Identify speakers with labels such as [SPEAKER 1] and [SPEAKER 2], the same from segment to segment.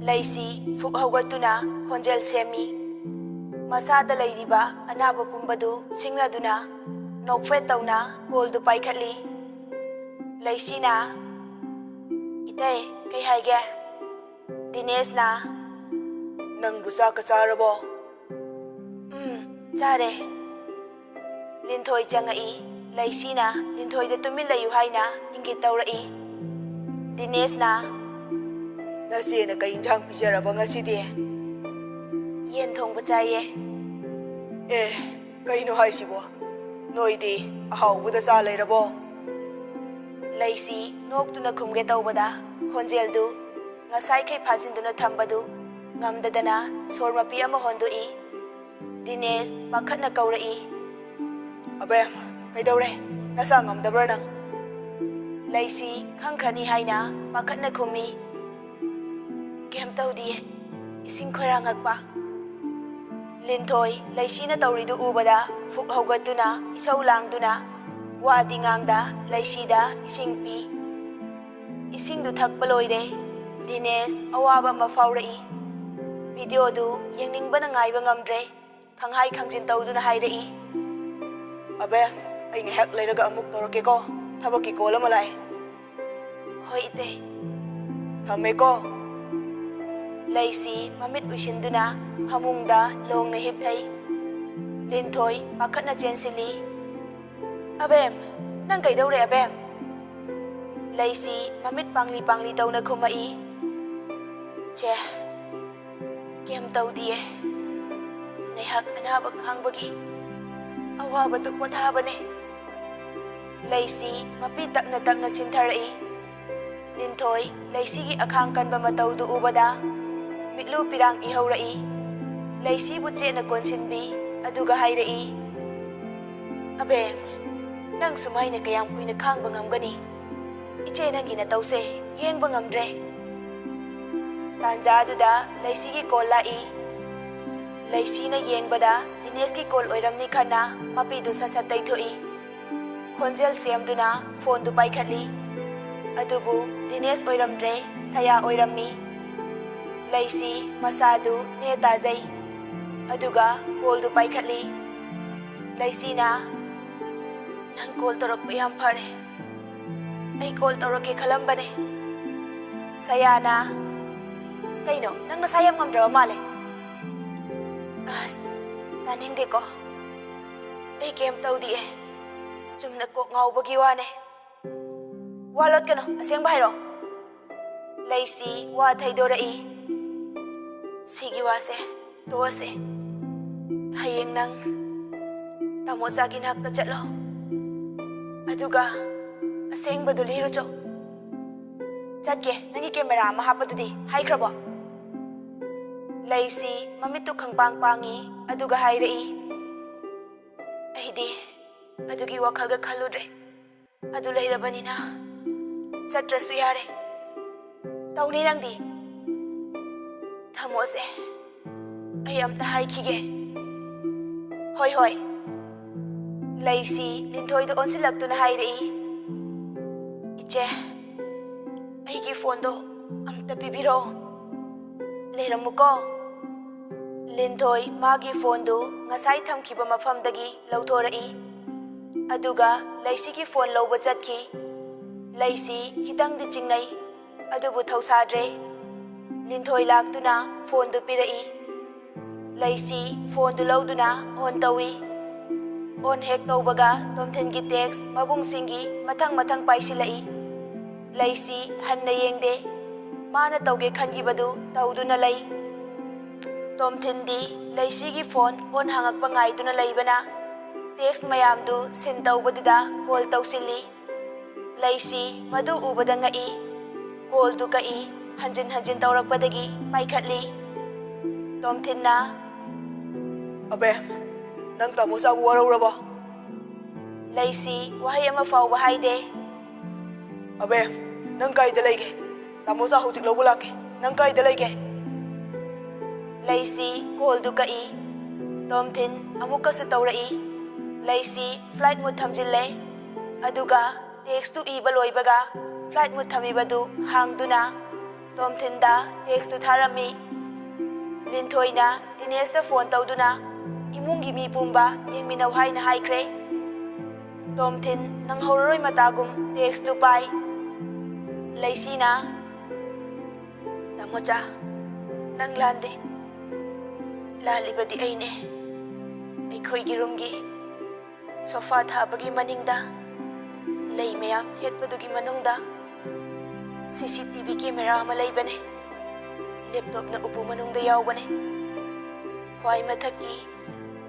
[SPEAKER 1] ꯂꯩꯁꯤ ꯐꯨꯛ ꯍꯧꯒꯠꯇꯨꯅ ꯈꯣꯟꯖꯦꯜ ꯁꯦꯝꯃꯤ꯫ ꯃꯁꯥꯗ ꯂꯩꯔꯤꯕ ꯑꯅꯥꯕ ꯄꯨꯝꯕꯗꯨ ꯁꯤꯡꯅꯗꯨꯅ ꯅꯣꯛꯐꯦꯠ ꯇꯧꯅ ꯀꯣꯜꯗꯨ ꯄꯥꯏꯈꯠꯂꯤ꯫ ꯂꯩꯁꯤꯅ "ꯏꯇꯩ ꯀꯩ ꯍꯥꯏꯒꯦ?" ꯗꯤꯅꯦꯁꯅ "ꯅꯪꯕꯨ ꯆꯥꯛꯀ ꯆꯥꯔꯕꯣ?" ꯆꯥꯔꯦ." ꯂꯤꯟꯊꯣꯏ ꯆꯪꯉꯛꯏ꯫ ꯂꯩꯁꯤꯅ ꯂꯤꯟꯊꯣꯏꯗ ꯇꯨꯃꯤꯟ ꯂꯩꯌꯨ ꯍꯥꯏꯅ ꯏꯪꯒꯤꯠ ꯇꯧꯔꯛꯏ꯫ ꯗꯤꯅꯦꯁꯅ "ꯅꯆꯦꯅ ꯀꯩ ꯏꯟꯖꯥꯡ ꯄꯤꯖꯔꯕ ꯉꯁꯤꯗꯤ?" "ꯌꯦꯟ ꯊꯣꯡꯕ ꯆꯥꯏꯌꯦ." "ꯑꯦ ꯀꯩꯅꯣ ꯍꯥꯏꯁꯤꯕꯣ? ꯅꯣꯏꯗꯤ ꯑꯍꯥꯎꯕꯗ ꯆꯥ ꯂꯩꯔꯕꯣ?" ꯂꯩꯁꯤ ꯅꯣꯛꯇꯨꯅ ꯈꯨꯝꯒꯦ ꯇꯧꯕꯗ ꯈꯣꯟꯖꯦꯜꯗꯨ ꯉꯁꯥꯏꯈꯩ ꯐꯥꯖꯤꯟꯗꯨꯅ ꯊꯝꯕꯗꯨ ꯉꯝꯗꯗꯅ ꯁꯣꯔ ꯃꯄꯤ ꯑꯃ ꯍꯣꯟꯗꯣꯛꯏ꯫ ꯗꯤꯅꯦꯁ ꯄꯥꯈꯠꯅ ꯀꯧꯔꯛꯏ꯫ "ꯑꯕꯦꯝ ꯀꯩꯗꯧꯔꯦ? ꯅꯁꯥ ꯉꯝꯗꯕ꯭ꯔꯥ ꯅꯪ?" ꯂꯩꯁꯤ ꯈꯪꯈ꯭ꯔꯅꯤ ꯍꯥꯏꯅ ꯄꯥꯈꯠꯅ ꯈꯨꯝꯃꯤ꯫ "ꯀꯩꯝ ꯇꯧꯗꯤꯌꯦ, ꯏꯁꯤꯡ ꯈꯣꯏꯔꯥꯡꯉꯛꯄ." ꯂꯤꯟꯊꯣꯏ ꯂꯩꯁꯤꯅ ꯇꯧꯔꯤꯗꯨ ꯎꯕꯗ ꯐꯨꯛ ꯍꯧꯒꯠꯇꯨꯅ ꯏꯁꯧ ꯂꯥꯡꯗꯨꯅ ꯋꯥꯗꯤ ꯉꯥꯡꯗ ꯂꯩꯁꯤꯗ ꯏꯁꯤꯡ ꯄꯤ꯫ ꯏꯁꯤꯡꯗꯨ ꯊꯛꯄ ꯂꯣꯏꯔꯦ꯫ ꯗꯤꯅꯦꯁ ꯑꯋꯥꯕ ꯑꯃ ꯐꯥꯎꯔꯛꯏ꯫ ꯚꯤꯗꯤꯑꯣꯗꯨ ꯌꯦꯡꯅꯤꯡꯕꯅ ꯉꯥꯏꯕ ꯉꯝꯗ꯭ꯔꯦ꯫ ꯈꯪꯍꯥꯏ ꯈꯪꯖꯤꯟ ꯇꯧꯗꯨꯅ ꯍꯥꯏꯔꯛꯏ꯫ "ꯑꯕꯦꯝ ꯑꯩ ꯉꯥꯏꯍꯥꯛ ꯂꯩꯔꯒ ꯑꯃꯨꯛ ꯇꯧꯔꯛꯀꯦꯀꯣ, ꯊꯕꯛꯀꯤ ꯀꯣꯜ ꯑꯃ ꯂꯥꯛꯑꯦ." "ꯍꯣꯏ ꯏꯇꯩ." "ꯊꯝꯃꯦꯀꯣ." ꯂꯩꯁꯤ ꯃꯃꯤꯠ ꯎꯏꯁꯤꯟꯗꯨꯅ ꯐꯃꯨꯡꯗ ꯂꯣꯡꯅ ꯍꯤꯞꯊꯩ꯫ ꯂꯤꯟꯊꯣꯏ ꯄꯥꯈꯠꯅ ꯆꯦꯟꯁꯤꯜꯂꯤ꯫ "ꯑꯕꯦꯝ ꯅꯪ ꯀꯩꯗꯧꯔꯦ ꯑꯕꯦꯝ?" ꯂꯩꯁꯤ ꯃꯃꯤꯠ ꯄꯥꯡꯂꯤ ꯄꯥꯡꯂꯤ ꯇꯧꯅ ꯈꯨꯝꯃꯛꯏ꯫ "ꯆꯦ ꯀꯩꯝ ꯇꯧꯗꯤꯌꯦ, ꯉꯥꯏꯍꯥꯛ ꯑꯅꯥꯕ ꯈꯥꯡꯕꯒꯤ ꯑꯋꯥꯕꯗꯨ ꯄꯣꯊꯥꯕꯅꯦ." ꯂꯩꯁꯤ ꯃꯄꯤ ꯇꯞꯅ ꯇꯞꯅ ꯁꯤꯟꯊꯔꯛꯏ꯫ ꯂꯤꯟꯊꯣꯏ ꯂꯩꯁꯤꯒꯤ ꯑꯈꯥꯡ ꯀꯟꯕ ꯃꯇꯧꯗꯨ ꯎꯕꯗ ꯃꯤꯠꯂꯨ ꯄꯤꯔꯥꯡ ꯏꯍꯧꯔꯛꯏ꯫ ꯂꯩꯁꯤꯕꯨ ꯆꯦꯠꯅ ꯀꯣꯟꯁꯤꯟꯕꯤ ꯑꯗꯨꯒ ꯍꯥꯏꯔꯛꯏ꯫ "ꯑꯕꯦꯝ ꯅꯪ ꯁꯨꯃꯥꯏꯅ ꯀꯌꯥꯝ ꯀꯨꯏꯅ ꯈꯥꯡꯕ ꯉꯝꯒꯅꯤ? ꯏꯆꯦ ꯅꯪꯒꯤ ꯅꯇꯧꯁꯦ ꯌꯦꯡꯕ ꯉꯝꯗ꯭ꯔꯦ." ꯇꯥꯟꯖꯥꯗꯨꯗ ꯂꯩꯁꯤꯒꯤ ꯀꯣꯜ ꯂꯥꯛꯏ꯫ ꯂꯩꯁꯤꯅ ꯌꯦꯡꯕꯗ ꯗꯤꯅꯦꯁꯀꯤ ꯀꯣꯜ ꯑꯣꯏꯔꯝꯅꯤ ꯈꯟꯅ ꯃꯄꯤꯗꯨ ꯁꯠ ꯁꯠ ꯇꯩꯊꯣꯛꯏ꯫ ꯈꯣꯟꯖꯦꯜ ꯁꯦꯝꯗꯨꯅ ꯐꯣꯟꯗꯨ ꯄꯥꯏꯈꯠꯂꯤ꯫ ꯑꯗꯨꯕꯨ ꯗꯤꯅꯦꯁ ꯑꯣꯏꯔꯝꯗ꯭ꯔꯦ, ꯁꯌꯥ ꯑꯣꯏꯔꯝꯃꯤ꯫ ꯂꯩꯁꯤ ꯃꯁꯥꯗꯨ ꯅꯦ ꯇꯥꯖꯩ꯫ ꯑꯗꯨꯒ ꯀꯣꯜꯗꯨ ꯄꯥꯏꯈꯠꯂꯤ꯫ ꯂꯩꯁꯤꯅ "ꯅꯪ ꯀꯣꯜ ꯇꯧꯔꯛꯄ ꯌꯥꯝ ꯐꯔꯦ, ꯑꯩ ꯀꯣꯜ ꯇꯧꯔꯛꯀꯦ ꯈꯜꯂꯝꯕꯅꯦ." ꯁꯌꯥꯅ "ꯀꯩꯅꯣ ꯅꯪ ꯅꯁꯥ ꯌꯥꯝ ꯉꯝꯗ꯭ꯔꯕ ꯃꯥꯜꯂꯦ." "ꯑꯁ ꯇꯥꯅꯤꯡꯗꯦꯀꯣ, ꯑꯩ ꯀꯩꯝ ꯇꯧꯗꯤꯌꯦ, ꯆꯨꯝꯅ ꯀꯣꯛ ꯉꯥꯎꯕꯒꯤ ꯋꯥꯅꯦ." "ꯋꯥ ꯂꯣꯠꯀꯅꯣ, ꯑꯁꯦꯡꯕ ꯍꯥꯏꯔꯛꯑꯣ." ꯂꯩꯁꯤ ꯋꯥ ꯊꯩꯗꯣꯔꯛꯏ꯫ "ꯁꯤꯒꯤ ꯋꯥꯁꯦ ꯇꯣꯛꯑꯁꯦ, ꯍꯌꯦꯡ ꯅꯪ ꯇꯥꯃꯣꯆꯥꯒꯤ ꯅꯥꯛꯇ ꯆꯠꯂꯣ, ꯑꯗꯨꯒ ꯑꯁꯦꯡꯕꯗꯨ ꯂꯤꯔꯨꯆꯣ." "ꯆꯠꯀꯦ, ꯅꯪꯒꯤ ꯀꯦꯃꯦꯔꯥ ꯑꯃ ꯍꯥꯞꯄꯗꯨꯗꯤ ꯍꯥꯏꯈ꯭ꯔꯕꯣ?" ꯂꯩꯁꯤ ꯃꯃꯤꯠꯇꯨ ꯈꯪꯄꯥꯡ ꯄꯥꯡꯉꯤ ꯑꯗꯨꯒ ꯍꯥꯏꯔꯛꯏ꯫ "ꯑꯩꯗꯤ ꯑꯗꯨꯒꯤ ꯋꯥꯈꯜꯒ ꯈꯜꯂꯨꯗ꯭ꯔꯦ, ꯑꯗꯨ ꯂꯩꯔꯕꯅꯤꯅ ꯆꯠꯇ꯭ꯔꯁꯨ ꯌꯥꯔꯦ." "ꯇꯧꯅꯤ ꯅꯪꯗꯤ." "ꯊꯝꯃꯣꯁꯦ, ꯑꯩ ꯑꯝꯇ ꯍꯥꯏꯈꯤꯒꯦ." "ꯍꯣꯏ ꯍꯣꯏ." ꯂꯩꯁꯤ ꯂꯤꯟꯊꯣꯏꯗ ꯑꯣꯟꯁꯤꯜꯂꯛꯇꯨꯅ ꯍꯥꯏꯔꯛꯏ꯫ "ꯏꯆꯦ ꯑꯩꯒꯤ ꯐꯣꯟꯗꯣ ꯑꯝꯇ ꯄꯤꯕꯤꯔꯛꯑꯣ, ꯂꯩꯔꯝꯃꯨꯀꯣ." ꯂꯤꯟꯊꯣꯏ ꯃꯥꯒꯤ ꯐꯣꯟꯗꯨ ꯉꯁꯥꯏ ꯊꯝꯈꯤꯕ ꯃꯐꯝꯗꯒꯤ ꯂꯧꯊꯣꯔꯛꯏ꯫ ꯑꯗꯨꯒ ꯂꯩꯁꯤꯒꯤ ꯐꯣꯟ ꯂꯧꯕ ꯆꯠꯈꯤ꯫ ꯂꯩꯁꯤ ꯈꯤꯇꯪꯗꯤ ꯆꯤꯡꯅꯩ, ꯑꯗꯨꯕꯨ ꯊꯧꯁꯥꯗ꯭ꯔꯦ꯫ ꯂꯤꯟꯊꯣꯏ ꯂꯥꯛꯇꯨꯅ ꯐꯣꯟꯗꯨ ꯄꯤꯔꯛꯏ꯫ ꯂꯩꯁꯤ ꯐꯣꯟꯗꯨ ꯂꯧꯗꯨꯅ ꯑꯣꯟ ꯇꯧꯏ꯫ ꯑꯣꯟ ꯍꯦꯛ ꯇꯧꯕꯒ ꯇꯣꯝꯊꯤꯟꯒꯤ ꯇꯦꯛꯁ ꯃꯕꯨꯡꯁꯤꯡꯒꯤ ꯃꯊꯪ ꯃꯊꯪ ꯄꯥꯏꯁꯤꯜꯂꯛꯏ꯫ ꯂꯩꯁꯤ ꯍꯟꯅ ꯌꯦꯡꯗꯦ, ꯃꯥꯅ ꯇꯧꯒꯦ ꯈꯟꯈꯤꯕꯗꯨ ꯇꯧꯗꯨꯅ ꯂꯩ꯫ ꯇꯣꯝꯊꯤꯟꯗꯤ ꯂꯩꯁꯤꯒꯤ ꯐꯣꯟ ꯑꯣꯟ ꯍꯥꯡꯉꯛꯄ ꯉꯥꯏꯗꯨꯅ ꯂꯩꯕꯅ ꯇꯦꯛꯁ ꯃꯌꯥꯝꯗꯨ ꯁꯤꯟ ꯇꯧꯕꯗꯨꯗ ꯀꯣꯜ ꯇꯧꯁꯤꯜꯂꯤ꯫ ꯂꯩꯁꯤ ꯃꯗꯨ ꯎꯕꯗ ꯉꯛꯏ꯫ ꯀꯣꯜꯗꯨ ꯀꯛꯏ, ꯍꯟꯖꯤꯟ ꯍꯟꯖꯤꯟ ꯇꯧꯔꯛꯄꯗꯒꯤ ꯄꯥꯏꯈꯠꯂꯤ꯫ ꯇꯣꯝꯊꯤꯟꯅ "ꯑꯕꯦꯝ ꯅꯪ ꯇꯥꯃꯣꯆꯥꯕꯨ ꯋꯥꯔꯧꯔꯕꯣ?" ꯂꯩꯁꯤ ꯋꯥꯍꯩ ꯑꯃ ꯐꯥꯎꯕ ꯍꯥꯏꯗꯦ꯫ "ꯑꯕꯦꯝ ꯅꯪ ꯀꯥꯏꯗ ꯂꯩꯒꯦ? ꯇꯥꯃꯣꯆꯥ ꯍꯧꯖꯤꯛ ꯂꯧꯕ ꯂꯥꯛꯀꯦ, ꯅꯪ ꯀꯥꯏꯗ ꯂꯩꯒꯦ?" ꯂꯩꯁꯤ ꯀꯣꯜꯗꯨ ꯀꯛꯏ꯫ ꯇꯣꯝꯊꯤꯟ ꯑꯃꯨꯛꯀꯁꯨ ꯇꯧꯔꯛꯏ꯫ ꯂꯩꯁꯤ ꯐ꯭ꯂꯥꯏꯠ ꯃꯨꯠ ꯊꯝꯖꯤꯜꯂꯦ꯫ ꯑꯗꯨꯒ ꯇꯦꯛꯁꯇꯨ ꯏꯕ ꯂꯣꯏꯕꯒ ꯐ꯭ꯂꯥꯏꯠ ꯃꯨꯠ ꯊꯝꯃꯤꯕꯗꯨ ꯍꯥꯡꯗꯨꯅ ꯇꯣꯝꯊꯤꯟꯗ ꯇꯦꯛꯁꯇꯨ ꯊꯥꯔꯝꯃꯤ꯫ ꯂꯤꯟꯊꯣꯏꯅ ꯗꯤꯅꯦꯁꯇ ꯐꯣꯟ ꯇꯧꯗꯨꯅ ꯏꯃꯨꯡꯒꯤ ꯃꯤ ꯄꯨꯝꯕ ꯌꯦꯡꯃꯤꯟꯅꯧ ꯍꯥꯏꯅ ꯍꯥꯏꯈ꯭ꯔꯦ꯫ ꯇꯣꯝꯊꯤꯟ ꯅꯪꯍꯧꯔꯔꯣꯏ ꯃꯇꯥꯒꯨꯝ ꯇꯦꯛꯁꯇꯨ ꯄꯥꯏ꯫ ꯂꯩꯁꯤꯅ ꯇꯥꯃꯣꯆꯥ, ꯅꯪ ꯂꯥꯟꯗꯦ, ꯂꯥꯜꯂꯤꯕꯗꯤ ꯑꯩꯅꯦ꯫ ꯑꯩꯈꯣꯏꯒꯤ ꯔꯨꯝꯒꯤ ꯁꯣꯐꯥ ꯊꯥꯕꯒꯤ ꯃꯅꯤꯡꯗ ꯂꯩ ꯃꯌꯥꯝ ꯊꯦꯠꯄꯗꯨꯒꯤ ꯃꯅꯨꯡꯗ CCTV ꯀꯦꯃꯦꯔꯥ ꯑꯃ ꯂꯩꯕꯅꯦ꯫ ꯂꯦꯞꯇꯣꯞꯅ ꯎꯄꯨ ꯃꯅꯨꯡꯗ ꯌꯥꯎꯕꯅꯦ꯫ ꯈ꯭ꯋꯥꯏ ꯃꯊꯛꯀꯤ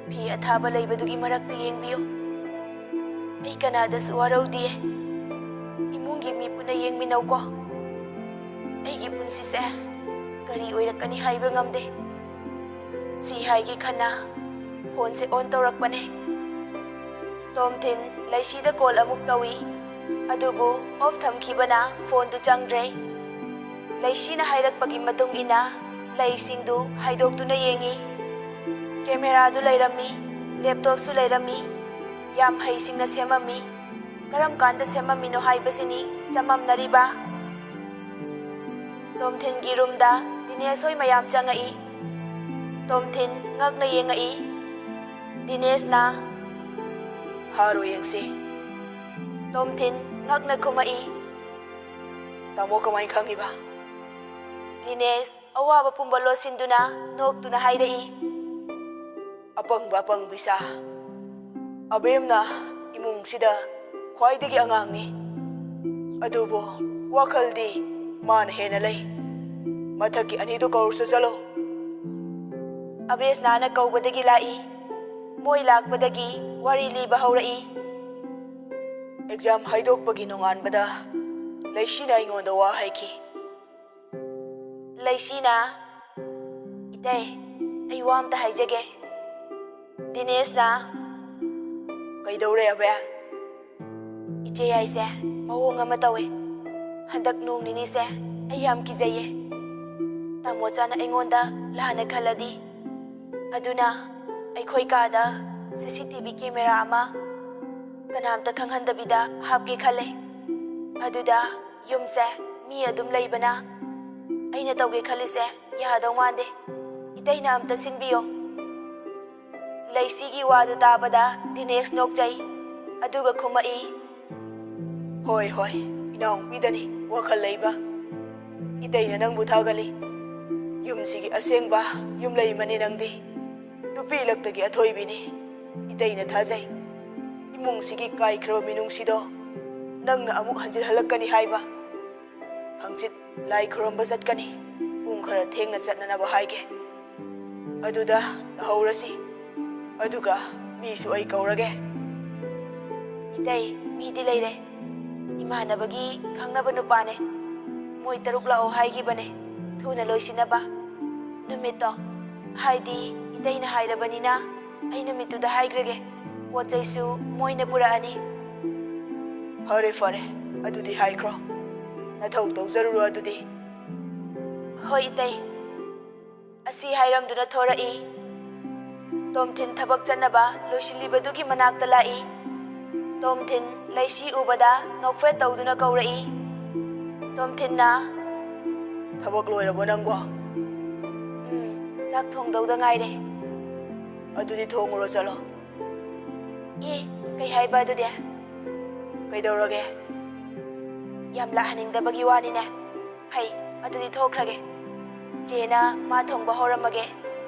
[SPEAKER 1] ꯐꯤ ꯑꯊꯥꯕ ꯂꯩꯕꯗꯨꯒꯤ ꯃꯔꯛꯇ ꯌꯦꯡꯕꯤꯌꯨ꯫ ꯑꯩ ꯀꯅꯥꯗꯁꯨ ꯋꯥꯔꯧꯗꯤꯌꯦ꯫ ꯏꯃꯨꯡꯒꯤ ꯃꯤ ꯄꯨꯟꯅ ꯌꯦꯡꯃꯤꯟꯅꯧꯀꯣ꯫ ꯑꯩꯒꯤ ꯄꯨꯟꯁꯤꯁꯦ ꯀꯔꯤ ꯑꯣꯏꯔꯛꯀꯅꯤ ꯍꯥꯏꯕ ꯉꯝꯗꯦ꯫ ꯁꯤ ꯍꯥꯏꯒꯤ ꯈꯟꯅ ꯐꯣꯟꯁꯦ ꯑꯣꯟ ꯇꯧꯔꯛꯄꯅꯦ꯫ ꯇꯣꯝꯊꯤꯟ ꯂꯩꯁꯤꯗ ꯀꯣꯜ ꯑꯃꯨꯛ ꯇꯧꯏ, ꯑꯗꯨꯕꯨ ꯑꯣꯐ ꯊꯝꯈꯤꯕꯅ ꯐꯣꯟꯗꯨ ꯆꯪꯗ꯭ꯔꯦ꯫ ꯂꯩꯁꯤꯅ ꯍꯥꯏꯔꯛꯄꯒꯤ ꯃꯇꯨꯡ ꯏꯟꯅ ꯂꯩꯁꯤꯡꯗꯨ ꯍꯥꯏꯗꯣꯛꯇꯨꯅ ꯌꯦꯡꯏ꯫ ꯀꯦꯃꯦꯔꯥꯗꯨ ꯂꯩꯔꯝꯃꯤ, ꯂꯦꯞꯇꯣꯞꯁꯨ ꯂꯩꯔꯝꯃꯤ, ꯌꯥꯝ ꯍꯩꯁꯤꯡꯅ ꯁꯦꯝꯃꯝꯃꯤ꯫ ꯀꯔꯝ ꯀꯥꯟꯗ ꯁꯦꯝꯃꯝꯃꯤꯅꯣ ꯍꯥꯏꯕꯁꯤꯅꯤ ꯆꯃꯝꯅꯔꯤꯕ꯫ ꯇꯣꯝꯊꯤꯟꯒꯤ ꯔꯨꯝꯗ ꯗꯤꯅꯦꯁ ꯍꯣꯏ ꯃꯌꯥꯝ ꯆꯪꯉꯛꯏ꯫ ꯇꯣꯝꯊꯤꯟ ꯉꯛꯅ ꯌꯦꯡꯉꯛꯏ꯫ ꯗꯤꯅꯦꯁꯅ ꯊꯥꯔꯣ ꯌꯦꯡꯁꯤ꯫ ꯇꯣꯝꯊꯤꯟ ꯉꯛꯅ ꯈꯨꯝꯃꯛꯏ꯫ ꯇꯥꯃꯣ ꯀꯃꯥꯏ ꯈꯪꯉꯤꯕ? ꯗꯤꯅꯦꯁ ꯑꯋꯥꯕ ꯄꯨꯝꯕ ꯂꯣꯠꯁꯤꯟꯗꯨꯅ ꯅꯣꯛꯇꯨꯅ ꯍꯥꯏꯔꯛꯏ꯫ ꯑꯄꯪꯕꯤꯁꯥ, ꯑꯕꯦꯝꯅ ꯏꯃꯨꯡꯁꯤꯗ ꯈ꯭ꯋꯥꯏꯗꯒꯤ ꯑꯉꯥꯡꯅꯤ, ꯑꯗꯨꯕꯨ ꯋꯥꯈꯜꯗꯤ ꯃꯥꯅ ꯍꯦꯟꯅ ꯂꯩ꯫ ꯃꯊꯛꯀꯤ ꯑꯅꯤꯗꯨ ꯀꯧꯔꯨꯁꯨ ꯆꯠꯂꯣ꯫ ꯑꯕꯦꯁꯅꯥꯅ ꯀꯧꯕꯗꯒꯤ ꯂꯥꯛꯏ꯫ ꯃꯣꯏ ꯂꯥꯛꯄꯗꯒꯤ ꯋꯥꯔꯤ ꯂꯤꯕ ꯍꯧꯔꯛꯏ꯫ ꯑꯦꯛꯖꯥꯝ ꯍꯥꯏꯗꯣꯛꯄꯒꯤ ꯅꯣꯡꯉꯥꯟꯕꯗ ꯂꯩꯁꯤꯅ ꯑꯩꯉꯣꯟꯗ ꯋꯥ ꯍꯥꯏꯈꯤ꯫ ꯂꯩꯁꯤꯅ ꯏꯇꯩ, ꯑꯩ ꯋꯥ ꯑꯝꯇ ꯍꯥꯏꯖꯒꯦ꯫ ꯗꯤꯅꯦꯁꯅ ꯀꯩꯗꯧꯔꯦ ꯑꯕꯦ? ꯏꯆꯦ ꯍꯥꯏꯁꯦ ꯃꯑꯣꯡ ꯑꯃ ꯇꯧꯋꯦ꯫ ꯍꯟꯗꯛ ꯅꯣꯡ ꯅꯤꯅꯤꯁꯦ ꯑꯩ ꯌꯥꯝ ꯀꯤꯖꯩꯌꯦ꯫ ꯇꯥꯃꯣꯆꯥꯅ ꯑꯩꯉꯣꯟꯗ ꯂꯥꯟꯅ ꯈꯜꯂꯗꯤ, ꯑꯗꯨꯅ ꯑꯩꯈꯣꯏ ꯀꯥꯗ CCTV ꯀꯦꯃꯦꯔꯥ ꯑꯃ ꯀꯅꯥꯝꯇ ꯈꯪꯍꯟꯗꯕꯤꯗ ꯍꯥꯞꯀꯦ ꯈꯜꯂꯦ꯫ ꯑꯗꯨꯗ ꯌꯨꯝꯁꯦ ꯃꯤ ꯑꯗꯨꯝ ꯂꯩꯕꯅ ꯑꯩꯅ ꯇꯧꯒꯦ ꯈꯜꯂꯤꯁꯦ ꯌꯥꯗꯧ ꯃꯥꯟꯗꯦ꯫ ꯏꯇꯩꯅ ꯑꯝꯇ ꯁꯤꯟꯕꯤꯌꯣ꯫ ꯂꯩꯁꯤꯒꯤ ꯋꯥꯗꯨ ꯇꯥꯕꯗ ꯗꯤꯅꯦꯁ ꯅꯣꯛꯆꯩ, ꯑꯗꯨꯒ ꯈꯨꯝꯃꯛꯏ꯫ ꯍꯣꯏ, ꯏꯅꯥꯎꯄꯤꯗꯅꯤ ꯋꯥꯈꯜ ꯂꯩꯕ꯫ ꯏꯇꯩꯅ ꯅꯪꯕꯨ ꯊꯥꯒꯠꯂꯤ꯫ ꯌꯨꯝꯁꯤꯒꯤ ꯑꯁꯦꯡꯕ ꯌꯨꯝꯂꯩꯃꯅꯤ ꯅꯪꯗꯤ꯫ ꯅꯨꯄꯤ ꯂꯛꯇꯒꯤ ꯑꯊꯣꯏꯕꯤꯅꯤ꯫ ꯏꯇꯩꯅ ꯊꯥꯖꯩ ꯏꯃꯨꯡꯁꯤꯒꯤ ꯀꯥꯏꯈ꯭ꯔꯕ ꯃꯤꯅꯨꯡꯁꯤꯗꯣ ꯅꯪꯅ ꯑꯃꯨꯛ ꯍꯟꯖꯤꯜꯍꯜꯂꯛꯀꯅꯤ ꯍꯥꯏꯕ꯫ ꯍꯪꯆꯤꯠ ꯂꯥꯏ ꯈꯨꯔꯨꯝꯕ ꯆꯠꯀꯅꯤ꯫ ꯄꯨꯡ ꯈꯔ ꯊꯦꯡꯅ ꯆꯠꯅꯅꯕ ꯍꯥꯏꯒꯦ꯫ ꯑꯗꯨꯗ ꯇꯧꯍꯧꯔꯁꯤ꯫ ꯑꯗꯨꯒ ꯃꯤꯁꯨ ꯑꯩ ꯀꯧꯔꯒꯦ꯫ ꯏꯇꯩ, ꯃꯤꯗꯤ ꯂꯩꯔꯦ꯫ ꯏꯃꯥꯟꯅꯕꯒꯤ ꯈꯪꯅꯕ ꯅꯨꯄꯥꯅꯦ꯫ ꯃꯣꯏ 6 ꯂꯥꯛꯑꯣ ꯍꯥꯏꯈꯤꯕꯅꯦ, ꯊꯨꯅ ꯂꯣꯏꯁꯤꯟꯅꯕ꯫ ꯅꯨꯃꯤꯠꯇꯣ, ꯍꯥꯏꯗꯤ ꯏꯇꯩꯅ ꯍꯥꯏꯔꯕꯅꯤ나 ꯑꯩ ꯅꯨꯃꯤꯠꯇꯨꯗ ꯍꯥꯏꯈ꯭ꯔꯒꯦ꯫ ꯄꯣꯠ ꯆꯩꯁꯨ ꯃꯣꯏꯅ ꯄꯨꯔꯛꯑꯅꯤ꯫ ꯐꯔꯦ, ꯑꯗꯨꯗꯤ ꯍꯥꯏꯈ꯭ꯔꯣ꯫ ꯅꯊꯧ ꯇꯧꯖꯔꯨꯔꯣ ꯑꯗꯨꯗꯤ꯫ ꯍꯣꯏ ꯏꯇꯩ꯫ ꯑꯁꯤ ꯍꯥꯏꯔꯝꯗꯨꯅ ꯊꯣꯔꯛꯏ꯫ ꯇꯣꯝꯊꯤꯟ ꯊꯕꯛ ꯆꯠꯅꯕ ꯂꯣꯏꯁꯤꯜꯂꯤꯕꯗꯨꯒꯤ ꯃꯅꯥꯛꯇ ꯂꯥꯛꯏ꯫ ꯇꯣꯝꯊꯤꯟ ꯂꯩꯁꯤ ꯎꯕꯗ ꯅꯣꯛꯐꯦꯠ ꯇꯧꯗꯨꯅ ꯀꯧꯔꯛꯏ꯫ ꯇꯣꯝꯊꯤꯟꯅ ꯊꯕꯛ ꯂꯣꯏꯔꯕꯣ ꯅꯪꯕꯣ? ꯆꯥꯛ ꯊꯣꯡꯗꯧꯗ ꯉꯥꯏꯔꯦ꯫ ꯑꯗꯨꯗꯤ ꯊꯣꯡꯉꯨꯔꯣ ꯆꯠꯂꯣ꯫ ꯀꯩ ꯍꯥꯏꯕ ꯑꯗꯨꯗꯤ? ꯀꯩꯗꯧꯔꯒꯦ? ꯌꯥꯝ ꯂꯥꯛꯍꯟꯅꯤꯡꯗꯕꯒꯤ ꯋꯥꯅꯤꯅꯦ꯫ ꯐꯩ, ꯑꯗꯨꯗꯤ ꯊꯣꯛꯈ꯭ꯔꯒꯦ꯫ ꯆꯦꯅ ꯃꯥ ꯊꯣꯡꯕ ꯍꯧꯔꯝꯃꯒꯦ꯫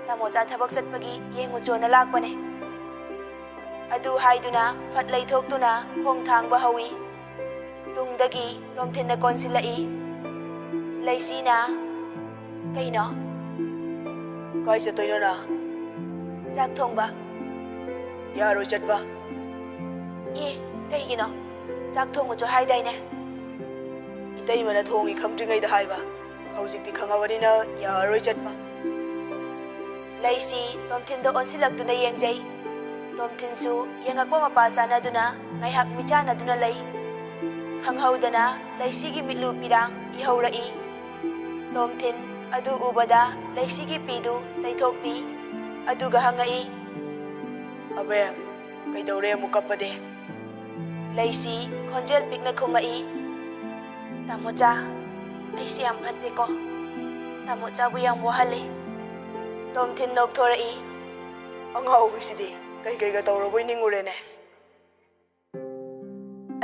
[SPEAKER 1] ꯇꯥꯃꯣꯆꯥ ꯊꯕꯛ ꯆꯠꯄꯒꯤ ꯌꯦꯡꯉꯨꯆꯣꯅ ꯂꯥꯛꯄꯅꯦ꯫ ꯑꯗꯨ ꯍꯥꯏꯗꯨꯅ ꯐꯠ ꯂꯩꯊꯣꯛꯇꯨꯅ ꯈꯣꯡ ꯊꯥꯡꯕ ꯍꯧꯏ꯫ ꯇꯨꯡꯗꯒꯤ ꯇꯣꯝꯊꯤꯟꯅ ꯀꯣꯟꯁꯤꯜꯂꯛꯏ꯫ ꯂꯩꯁꯤꯅ ꯀꯩꯅꯣ? ꯀꯥꯏ ꯆꯠꯇꯣꯏꯅꯣ ꯅꯪ? ꯆꯥꯛ ꯊꯣꯡꯕ꯫ ꯌꯥꯔꯣꯏ ꯆꯠꯄ꯫ ꯀꯩꯒꯤꯅꯣ? ꯆꯥꯛ ꯊꯣꯡꯉꯨꯆꯣ ꯍꯥꯏꯗꯥꯏꯅꯦ? ꯏꯇꯩꯃꯅ ꯊꯣꯡꯉꯤ ꯈꯪꯗ꯭ꯔꯤꯉꯩꯗ ꯍꯥꯏꯕ꯫ ꯍꯧꯖꯤꯛꯇꯤ ꯈꯪꯉꯕꯅꯤꯅ ꯌꯥꯔꯔꯣꯏ ꯆꯠꯄ꯫ ꯂꯩꯁꯤ ꯇꯣꯝꯊꯤꯟꯗ ꯑꯣꯟꯁꯤꯜꯂꯛꯇꯨꯅ ꯌꯦꯡꯖꯩ꯫ ꯇꯣꯝꯊꯤꯟꯁꯨ ꯌꯦꯡꯉꯛꯄ ꯃꯄꯥ ꯆꯥꯅꯗꯨꯅ ꯉꯥꯏꯍꯥꯛ ꯃꯤꯆꯥꯟꯅꯗꯨꯅ ꯂꯩ꯫ ꯈꯪꯍꯧꯗꯅ ꯂꯩꯁꯤꯒꯤ ꯃꯤꯠꯂꯨ ꯄꯤꯔꯥꯡ ꯏꯍꯧꯔꯛꯏ꯫ ꯇꯣꯝꯊꯤꯟ ꯑꯗꯨ ꯎꯕꯗ ꯂꯩꯁꯤꯒꯤ ꯄꯤꯗꯨ ꯇꯩꯊꯣꯛꯄꯤ, ꯑꯗꯨꯒ ꯍꯪꯉꯛꯏ꯫ ꯑꯕꯦꯝ, ꯀꯩꯗꯧꯔꯦ ꯑꯃꯨꯛ ꯀꯞꯄꯗꯤ? ꯂꯩꯁꯤ ꯈꯣꯟꯖꯦꯜ ꯄꯤꯛꯅ ꯈꯨꯝꯃꯛꯏ꯫ ꯇꯥꯃꯣꯆꯥ, ꯑꯩꯁꯦ ꯌꯥꯝ ꯐꯠꯇꯦꯀꯣ꯫ ꯇꯥꯃꯣꯆꯥꯕꯨ ꯌꯥꯝ ꯋꯥꯍꯜꯂꯤ꯫ ꯇꯣꯝꯊꯤꯟ ꯅꯣꯛꯊꯣꯔꯛꯏ꯫ ꯑꯉꯥꯎꯕꯤꯁꯤꯗꯤ ꯀꯩꯀꯩꯒ ꯇꯧꯔꯕꯣꯏ ꯅꯤꯡꯉꯨꯔꯦꯅꯦ꯫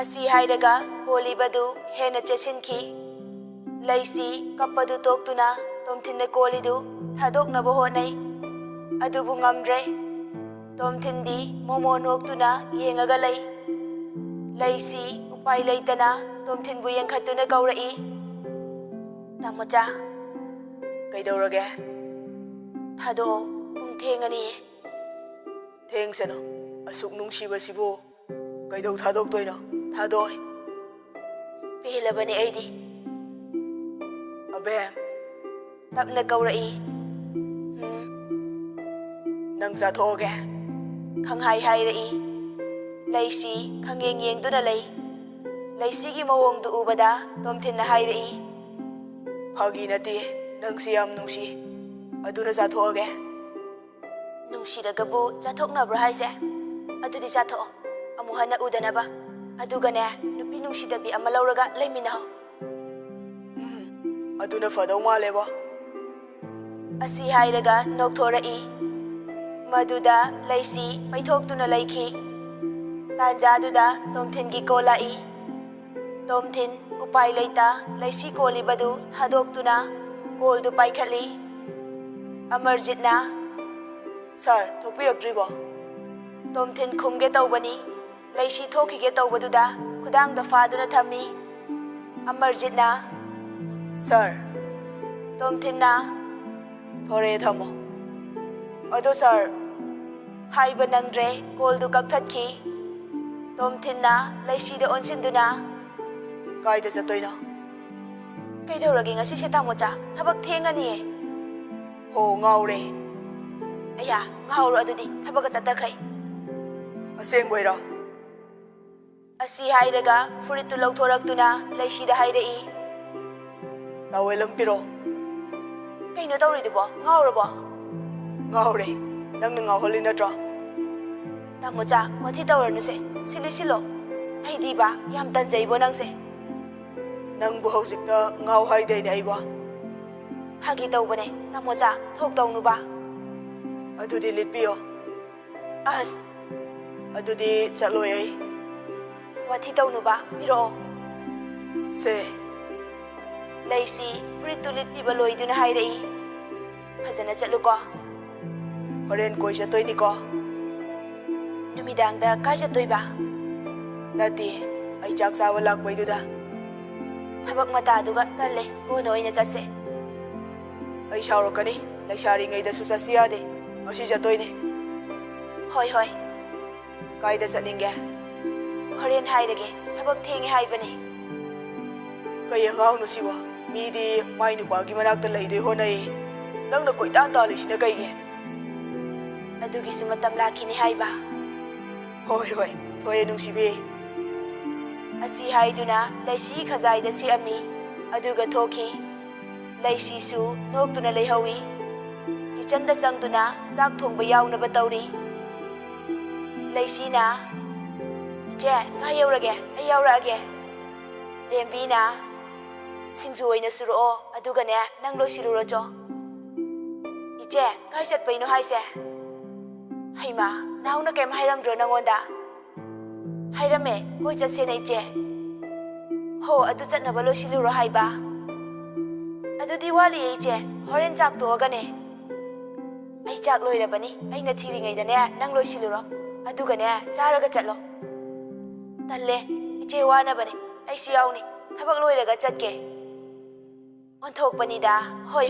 [SPEAKER 1] ꯑꯁꯤ ꯍꯥꯏꯔꯒ ꯀꯣꯜꯂꯤꯕꯗꯨ ꯍꯦꯟꯅ ꯆꯦꯠꯁꯤꯟꯈꯤ꯫ ꯂꯩꯁꯤ ꯀꯞꯄꯗꯨ ꯇꯣꯛꯇꯨꯅ ꯇꯣꯝꯊꯤꯟꯅ ꯀꯣꯜꯂꯤꯗꯨ ꯊꯥꯗꯣꯛꯅꯕ ꯍꯣꯠꯅꯩ꯫ ꯑꯗꯨꯕꯨ ꯉꯝꯗ꯭ꯔꯦ꯫ ꯇꯣꯝꯊꯤꯟꯗꯤ ꯃꯣꯃꯣ ꯅꯣꯛꯇꯨꯅ ꯌꯦꯡꯉꯒ ꯂꯩ꯫ ꯂꯩꯁꯤ ꯎꯄꯥꯏ ꯂꯩꯇꯅ ꯇꯣꯝꯊꯤꯟꯕꯨ ꯌꯦꯡꯈꯠꯇꯨꯅ ꯀꯧꯔꯛꯏ꯫ ꯇꯥꯃꯣꯆꯥ, ꯀꯩꯗꯧꯔꯒꯦ? ꯊꯥꯗꯣꯛꯑꯣ, ꯄꯨꯡ ꯊꯦꯡꯉꯅꯤ꯫ ꯊꯦꯡꯁꯅꯨ, ꯑꯁꯨꯛ ꯅꯨꯡꯁꯤꯕꯁꯤꯕꯨ ꯀꯩꯗꯧ ꯊꯥꯗꯣꯛꯇꯣꯏꯅꯣ? ꯊꯥꯗꯣꯛꯑꯣꯏ꯫ ꯄꯦꯜꯂꯕꯅꯤ ꯑꯩꯗꯤ꯫ ꯑꯕꯦꯝ, ꯇꯞꯅ ꯀꯧꯔꯛꯏ꯫ ꯅꯪ ꯆꯥꯊꯣꯛꯑꯒꯦ? ꯈꯪꯍꯥꯏ ꯍꯥꯏꯔꯛꯏ꯫ ꯂꯩꯁꯤ ꯈꯪꯌꯦꯡ ꯌꯦꯡꯗꯨꯅ ꯂꯩ꯫ ꯂꯩꯁꯤꯒꯤ ꯃꯑꯣꯡꯗꯨ ꯎꯕꯗ ꯇꯣꯝꯊꯤꯟꯅ ꯍꯥꯏꯔꯛꯏ꯫ ꯐꯥꯒꯤ ꯅꯠꯇꯦ, ꯅꯪꯁꯤ ꯌꯥꯝ ꯅꯨꯡꯁꯤ, ꯑꯗꯨꯅ ꯆꯥꯊꯣꯛꯑꯒꯦ꯫ ꯅꯨꯡꯁꯤꯔꯒꯕꯨ ꯆꯥꯊꯣꯛꯅꯕ꯭ꯔꯣ ꯍꯥꯏꯁꯦ? ꯑꯗꯨꯗꯤ ꯆꯥꯊꯣꯛꯑꯣ, ꯑꯃꯨꯛ ꯍꯟꯅ ꯎꯗꯅꯕ꯫ ꯑꯗꯨꯒꯅꯦ, ꯅꯨꯄꯤ ꯅꯨꯡꯁꯤꯗꯕꯤ ꯑꯃ ꯂꯧꯔꯒ ꯂꯩꯃꯤꯟꯅꯍꯧ꯫ ꯑꯗꯨꯅ ꯐꯗꯧ ꯃꯥꯜꯂꯦꯕꯣ꯫ ꯑꯁꯤ ꯍꯥꯏꯔꯒ ꯅꯣꯛꯊꯣꯔꯛꯏ꯫ ꯃꯗꯨꯗ ꯂꯩꯁꯤ ꯄꯩꯊꯣꯛꯇꯨꯅ ꯂꯩꯈꯤ꯫ ꯇꯥꯟꯖꯥꯗꯨꯗ ꯇꯣꯝꯊꯤꯟꯒꯤ ꯀꯣꯜ ꯂꯥꯛꯏ꯫ ꯇꯣꯝꯊꯤꯟ ꯎꯄꯥꯏ ꯂꯩꯇ ꯂꯩꯁꯤ ꯀꯣꯜꯂꯤꯕꯗꯨ ꯊꯥꯗꯣꯛꯇꯨꯅ ꯀꯣꯜꯗꯨ ꯄꯥꯏꯈꯠꯂꯤ꯫ ꯑꯃꯔꯖꯤꯠꯅ, ꯁꯥꯔ ꯊꯣꯛꯄꯤꯔꯛꯇ꯭ꯔꯤꯕꯣ? ꯇꯣꯝꯊꯤꯟ ꯈꯨꯝꯒꯦ ꯇꯧꯕꯅꯤ꯫ ꯂꯩꯁꯤ ꯊꯣꯛꯈꯤꯒꯦ ꯇꯧꯕꯗꯨꯗ ꯈꯨꯗꯥꯡꯗ ꯐꯥꯗꯨꯅ ꯊꯝꯃꯤ꯫ ꯑꯃꯔꯖꯤꯠꯅ, ꯁꯥꯔ꯫ ꯇꯣꯝꯊꯤꯟꯅ, ꯊꯣꯔꯛꯑꯦ, ꯊꯝꯃꯣ꯫ ꯑꯗꯣ ꯁꯥꯔ, ꯍꯥꯏꯕ ꯅꯪꯗ꯭ꯔꯦ, ꯀꯣꯜꯗꯨ ꯀꯛꯊꯠꯈꯤ꯫ ꯇꯣꯝꯊꯤꯟꯅ ꯂꯩꯁꯤꯗ ꯑꯣꯟꯁꯤꯟꯗꯨꯅ, ꯀꯥꯏꯗ ꯆꯠꯇꯣꯏꯅꯣ? ꯀꯩꯗꯧꯔꯒꯦ ꯉꯁꯤꯁꯦ ꯇꯥꯃꯣꯆꯥ? ꯊꯕꯛ ꯊꯦꯡꯉꯅꯤꯌꯦ꯫ ꯍꯣ, ꯉꯥꯎꯔꯦ꯫ ꯑꯌꯥ, ꯉꯥꯎꯔꯣ ꯑꯗꯨꯗꯤ, ꯊꯕꯛꯀ ꯆꯠꯇꯈꯩ꯫ ꯑꯁꯦꯡꯕꯩꯔꯣ? ꯑꯁꯤ ꯍꯥꯏꯔꯒ ꯐꯨꯔꯤꯠꯇꯨ ꯂꯧꯊꯣꯔꯛꯇꯨꯅ ꯂꯩꯁꯤꯗ ꯍꯥꯏꯔꯛꯏ꯫ ꯇꯥꯋꯦꯜ ꯑꯃ ꯄꯤꯔꯣ꯫ ꯀꯩꯅꯣ ꯇꯧꯔꯤꯗꯨꯕꯣ? ꯉꯥꯎꯔꯕꯣ? ꯉꯥꯎꯔꯦ, ꯅꯪꯅ ꯉꯥꯎꯍꯜꯂꯤ ꯅꯠꯇ꯭ꯔꯣ? ꯇꯥꯃꯣꯆꯥ, ꯋꯥꯊꯤ ꯇꯧꯔꯅꯨꯁꯦ, ꯁꯤꯜꯂꯣ꯫ ꯑꯩꯗꯤꯕ ꯌꯥꯝ ꯇꯟꯖꯩꯕꯣ ꯅꯪꯁꯦ꯫ ꯅꯪꯕꯨ ꯍꯧꯖꯤꯛꯇ ꯉꯥꯎ ꯍꯥꯏꯗꯩꯅꯦ ꯑꯩꯕꯣ꯫ ꯐꯥꯒꯤ ꯇꯧꯕꯅꯦ ꯇꯥꯃꯣꯆꯥ, ꯊꯣꯛꯇꯧꯅꯨꯕ꯫ ꯑꯗꯨꯗꯤ ꯂꯤꯠꯄꯤꯌꯣ꯫ ꯑꯁ, ꯑꯗꯨꯗꯤ ꯆꯠꯂꯣꯏ ꯑꯩ꯫ ꯋꯥꯊꯤ ꯇꯧꯅꯨꯕ, ꯄꯤꯔꯛꯑꯣ꯫ ꯁꯦ꯫ ꯂꯩꯁꯤ ꯐꯨꯔꯤꯠꯇꯨ ꯂꯤꯠꯄꯤꯕ ꯂꯣꯏꯗꯨꯅ ꯍꯥꯏꯔꯛꯏ꯫ ꯐꯖꯅ ꯆꯠꯂꯨꯀꯣ꯫ ꯍꯣꯔꯦꯟ ꯀꯣꯏ ꯆꯠꯇꯣꯏꯅꯤꯀꯣ? ꯅꯨꯃꯤꯗꯥꯡꯗ ꯀꯥꯏ ꯆꯠꯇꯣꯏꯕ? ꯅꯠꯇꯦ, ꯑꯩ ꯆꯥꯛ ꯆꯥꯕ ꯂꯥꯛꯄꯩꯗꯨꯗ꯫ ꯊꯕꯛ ꯃꯇꯥꯗꯨꯒ ꯇꯜꯂꯦ, ꯀꯣꯟꯅ ꯑꯣꯏꯅ ꯆꯠꯁꯦ꯫ ꯑꯩ ꯁꯥꯎꯔꯛꯀꯅꯤ, ꯂꯩꯁꯥꯔꯤꯉꯩꯗꯁꯨ ꯆꯠꯁꯤ ꯌꯥꯗꯦ, ꯉꯁꯤ ꯆꯠꯇꯣꯏꯅꯦ꯫ ꯍꯣꯏ꯫ ꯀꯥꯏꯗ ꯆꯠꯅꯤꯡꯒꯦ? ꯍꯣꯔꯦꯟ ꯍꯥꯏꯔꯒꯦ, ꯊꯕꯛ ꯊꯦꯡꯉꯦ ꯍꯥꯏꯕꯅꯦ꯫ ꯀꯩ ꯑꯉꯥꯡꯅꯣ ꯁꯤꯕꯣ? ꯃꯤꯗꯤ ꯃꯥꯏ ꯅꯨꯄꯥꯒꯤ ꯃꯅꯥꯛꯇ ꯂꯩꯗꯣꯏ ꯍꯣꯠꯅꯩ, ꯅꯪꯅ ꯀꯣꯏꯇꯥꯟ ꯇꯥꯜꯂꯤꯁꯤꯅ ꯀꯩꯒꯤ? ꯑꯗꯨꯒꯤꯁꯨ ꯃꯇꯝ ꯂꯥꯛꯈꯤꯅꯤ ꯍꯥꯏꯕ꯫ ꯍꯣꯏ, ꯊꯣꯛꯑꯦ ꯅꯨꯡꯁꯤꯕꯤ꯫ ꯑꯁꯤ ꯍꯥꯏꯗꯨꯅ ꯂꯩꯁꯤ ꯈꯖꯥꯏꯗ ꯁꯦꯛꯑꯝꯃꯤ, ꯑꯗꯨꯒ ꯊꯣꯛꯈꯤ꯫ ꯂꯩꯁꯤꯁꯨ ꯅꯣꯛꯇꯨꯅ ꯂꯩꯍꯧꯏ꯫ ꯀꯤꯆꯟꯗ ꯆꯪꯗꯨꯅ ꯆꯥꯛ ꯊꯣꯡꯕ ꯌꯥꯎꯅꯕ ꯇꯧꯔꯤ꯫ ꯂꯩꯁꯤꯅ, ꯏꯆꯦ, ꯀꯥꯏ ꯌꯧꯔꯒꯦ? ꯑꯩ ꯌꯥꯎꯔꯛꯑꯒꯦ꯫ ꯂꯦꯝꯕꯤꯅ, ꯁꯤꯡꯖꯨ ꯑꯣꯏꯅ ꯁꯨꯔꯛꯑꯣ, ꯑꯗꯨꯒꯅꯦ ꯅꯪ ꯂꯣꯏꯁꯤꯜꯂꯨꯔꯣꯆꯣ꯫ ꯏꯆꯦ, ꯀꯥꯏ ꯆꯠꯄꯩꯅꯣ ꯍꯥꯏꯁꯦ? ꯍꯩꯃꯥ, ꯅꯥꯎꯅ ꯀꯩꯝ ꯍꯥꯏꯔꯝꯗ꯭ꯔꯣ ꯅꯪꯉꯣꯟꯗ? ꯍꯥꯏꯔꯝꯃꯦ, ꯀꯣꯏ ꯆꯠꯁꯦꯅ ꯏꯆꯦ꯫ ꯍꯣ, ꯑꯗꯨ ꯆꯠꯅꯕ ꯂꯣꯏꯁꯤꯜꯂꯨꯔꯣ ꯍꯥꯏꯕ? ꯑꯗꯨꯗꯤ ꯋꯥꯠꯂꯤꯌꯦ ꯏꯆꯦ, ꯍꯣꯔꯦꯟ ꯆꯥꯛ ꯇꯣꯛꯑꯒꯅꯦ꯫ ꯑꯩ ꯆꯥꯛ ꯂꯣꯏꯔꯕꯅꯤ, ꯑꯩꯅ ꯊꯤꯔꯤꯉꯩꯗꯅꯦ ꯅꯪ ꯂꯣꯏꯁꯤꯜꯂꯨꯔꯣ, ꯑꯗꯨꯒꯅꯦ ꯆꯥꯔꯒ ꯆꯠꯂꯣ꯫ ꯇꯜꯂꯦ, ꯏꯆꯦ ꯋꯥꯅꯕꯅꯦ, ꯑꯩꯁꯨ ꯌꯥꯎꯅꯤ, ꯊꯕꯛ ꯂꯣꯏꯔꯒ ꯆꯠꯀꯦ꯫ ꯑꯣꯟꯊꯣꯛꯄꯅꯤꯗ, ꯍꯣꯏ꯫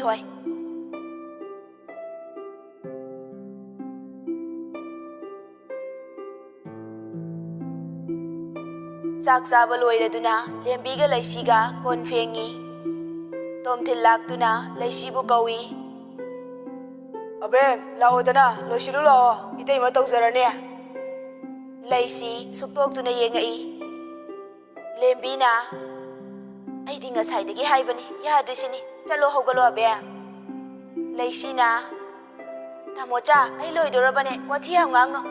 [SPEAKER 1] ꯆꯥꯛ ꯆꯥꯕ ꯂꯣꯏꯔꯗꯨꯅ ꯂꯦꯝꯕꯤꯒ ꯂꯩꯁꯤꯒ ꯀꯣꯟ ꯐꯦꯡꯉꯤ꯫ ꯇꯣꯝꯊꯤꯟ ꯂꯥꯛꯇꯨꯅ ꯂꯩꯁꯤꯕꯨ ꯀꯧꯏ꯫ ꯑꯕꯦꯝ, ꯂꯥꯛꯑꯣꯗꯅ, ꯂꯣꯏꯁꯤꯜꯂꯨ ꯂꯥꯛꯑꯣ, ꯏꯇꯩꯃ ꯇꯧꯖꯔꯅꯤ꯫ ꯂꯩꯁꯤ ꯁꯨꯛꯇꯣꯛꯇꯨꯅ ꯌꯦꯡꯉꯛꯏ꯫ ꯂꯦꯝꯕꯤꯅ, ꯑꯩꯗꯤ ꯉꯁꯥꯏꯗꯒꯤ ꯍꯥꯏꯕꯅꯤ, ꯌꯥꯗ꯭ꯔꯤꯁꯤꯅꯤ, ꯆꯠꯂꯣ, ꯍꯧꯒꯠꯂꯣ ꯑꯕꯦꯝ꯫ ꯂꯩꯁꯤꯅ, ꯇꯥꯃꯣꯆꯥ, ꯑꯩ ꯂꯣꯏꯗꯣꯔꯕꯅꯦ, ꯋꯥꯊꯤ ꯌꯥꯝ ꯉꯥꯡꯅꯨ꯫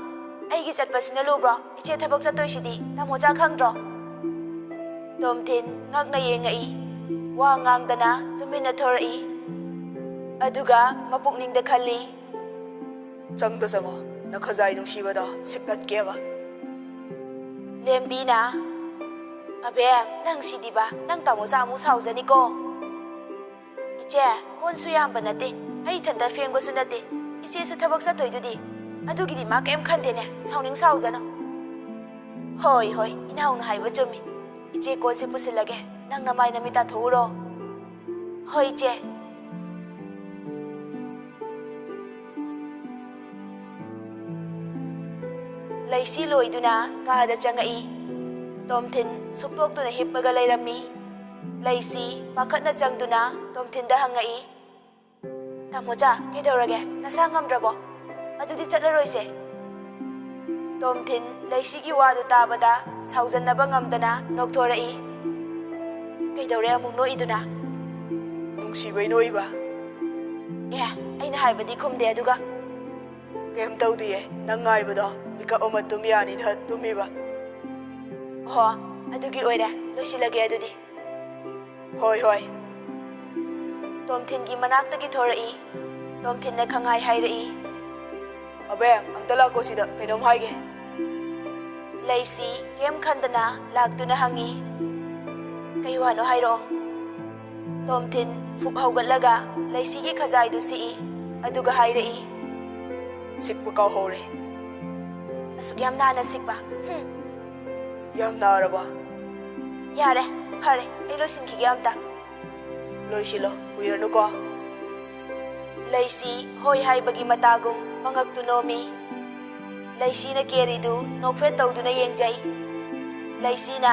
[SPEAKER 1] ꯑꯩꯒꯤ ꯆꯠꯄꯁꯤꯅ ꯂꯨꯕ꯭ꯔꯣ? ꯏꯆꯦ ꯊꯕꯛ ꯆꯠꯇꯣꯏꯁꯤꯗꯤ, ꯇꯥꯃꯣꯆꯥ ꯈꯪꯗ꯭ꯔꯣ? ꯇꯣꯝꯊꯤꯟ ꯉꯛꯅ ꯌꯦꯡꯉꯛꯏ, ꯋꯥ ꯉꯥꯡꯗꯅ ꯇꯨꯃꯤꯟꯅ ꯊꯣꯔꯛꯏ꯫ ꯑꯗꯨꯒ ꯃꯄꯨꯛꯅꯤꯡꯗ ꯈꯜꯂꯤ, ꯆꯪꯗ ꯆꯪꯉꯣ, ꯅꯈꯖꯥꯏ ꯅꯨꯡꯁꯤꯕꯗꯣ ꯁꯤꯛꯇꯠꯀꯦꯕ꯫ ꯂꯦꯝꯕꯤꯅ, ꯑꯕꯦꯝ ꯅꯪ ꯁꯤꯗꯤꯕ, ꯅꯪ ꯇꯥꯃꯣꯆꯥ ꯑꯃꯨꯛ ꯁꯥꯎꯖꯅꯤꯀꯣ꯫ ꯏꯆꯦ, ꯀꯣꯟꯁꯨ ꯌꯥꯝꯕ ꯅꯠꯇꯦ, ꯑꯩ ꯏꯊꯟꯇ ꯐꯦꯡꯕꯁꯨ ꯅꯠꯇꯦ, ꯏꯆꯦꯁꯨ ꯊꯕꯛ ꯆꯠꯇꯣꯏꯗꯨꯗꯤ, ꯑꯗꯨꯒꯤꯗꯤ ꯃꯥ ꯀꯩꯝ ꯈꯟꯗꯦꯅꯦ, ꯁꯥꯎꯅꯤꯡ ꯁꯥꯎꯖꯅꯣ꯫ ꯍꯣꯏ ꯍꯣꯏ, ꯏꯅꯥꯎꯅ ꯍꯥꯏꯕ ꯆꯨꯝꯃꯤ, ꯏꯆꯦ ꯀꯣꯟꯁꯦ ꯄꯨꯁꯤꯜꯂꯒꯦ, ꯅꯪ ꯅꯃꯥꯏ ꯅꯃꯤꯠ ꯇꯥꯊꯣꯛꯎꯔꯣ꯫ ꯍꯣꯏ ꯏꯆꯦ꯫ ꯂꯩꯁꯤ ꯂꯣꯏꯗꯨꯅ ꯀꯥꯗ ꯆꯪꯉꯛꯏ꯫ ꯇꯣꯝꯊꯤꯟ ꯁꯨꯛꯇꯣꯛꯇꯨꯅ ꯍꯤꯞꯄꯒ ꯂꯩꯔꯝꯃꯤ꯫ ꯂꯩꯁꯤ ꯄꯥꯈꯠꯅ ꯆꯪꯗꯨꯅ ꯇꯣꯝꯊꯤꯟꯗ ꯍꯪꯉꯛꯏ, ꯇꯥꯃꯣꯆꯥ ꯀꯩꯗꯧꯔꯒꯦ, ꯅꯁꯥ ꯉꯝꯗ꯭ꯔꯕꯣ? ꯑꯗꯨꯗꯤ ꯆꯠꯂꯔꯣꯏꯁꯦ꯫ ꯇꯣꯝꯊꯤꯟ ꯂꯩꯁꯤꯒꯤ ꯋꯥꯗꯨ ꯇꯥꯕꯗ ꯁꯥꯎꯖꯟꯅꯕ ꯉꯝꯗꯅ ꯅꯣꯛꯊꯣꯔꯛꯏ꯫ ꯀꯩꯗꯧꯔꯦ ꯑꯃꯨꯛ ꯅꯣꯛꯏꯗꯨꯅ? ꯅꯨꯡꯁꯤꯕꯩ ꯅꯣꯛꯏꯕ꯫ ꯑꯦ, ꯑꯩꯅ ꯍꯥꯏꯕꯗꯤ ꯈꯨꯝꯗꯦ ꯑꯗꯨꯒ? ꯀꯩꯝ ꯇꯧꯗꯤꯌꯦ, ꯅꯪ ꯉꯥꯏꯕꯗꯣ ꯃꯤꯀꯞ ꯑꯃ ꯇꯨꯝ ꯌꯥꯅꯤꯅ ꯇꯨꯝꯃꯤꯕ꯫ ꯑꯣ, ꯑꯗꯨꯒꯤ ꯑꯣꯏꯔꯦ, ꯂꯣꯏꯁꯤꯜꯂꯒꯦ ꯑꯗꯨꯗꯤ꯫ ꯍꯣꯏ ꯍꯣꯏ꯫ ꯇꯣꯝꯊꯤꯟꯒꯤ ꯃꯅꯥꯛꯇꯒꯤ ꯊꯣꯔꯛꯏ꯫ ꯇꯣꯝꯊꯤꯟꯅ ꯈꯪꯍꯥꯏ ꯍꯥꯏꯔꯛꯏ, ꯑꯕꯦꯝ ꯑꯝꯇ ꯂꯥꯛꯀꯣ ꯁꯤꯗ, ꯀꯩꯅꯣꯝ ꯍꯥꯏꯒꯦ꯫ ꯂꯩꯁꯤ ꯀꯩꯝ ꯈꯟꯗꯅ ꯂꯥꯛꯇꯨꯅ ꯍꯪꯉꯤ, ꯀꯩ ꯋꯥꯅꯣ ꯍꯥꯏꯔꯛꯑꯣ꯫ ꯇꯣꯝꯊꯤꯟ ꯐꯨꯛ ꯍꯧꯒꯠꯂꯒ ꯂꯩꯁꯤꯒꯤ ꯈꯖꯥꯏꯗꯨ ꯁꯤꯛꯏ, ꯑꯗꯨꯒ ꯍꯥꯏꯔꯛꯏ, ꯁꯤꯛꯄ ꯀꯥꯎꯍꯧꯔꯦ꯫ ꯑꯁꯨꯛ ꯌꯥꯝ ꯅꯥꯟꯅ ꯁꯤꯛꯄ? ꯌꯥꯝ ꯅꯥꯔꯕ? ꯌꯥꯔꯦ, ꯐꯔꯦ, ꯑꯩ ꯂꯣꯏꯁꯤꯟꯈꯤꯒꯦ ꯑꯝꯇ꯫ ꯂꯣꯏꯁꯤꯜꯂꯣ, ꯀꯨꯏꯔꯅꯨꯀꯣ꯫ ꯂꯩꯁꯤ ꯍꯣꯏ ꯍꯥꯏꯕꯒꯤ ꯃꯇꯥꯒꯨꯝ ꯃꯉꯛꯇꯨ ꯅꯣꯝꯃꯤ꯫ ꯂꯩꯁꯤꯅ ꯀꯦꯔꯤꯗꯨ ꯅꯣꯛꯐꯦꯠ ꯇꯧꯗꯨꯅ ꯌꯦꯡꯖꯩ꯫ ꯂꯩꯁꯤꯅ,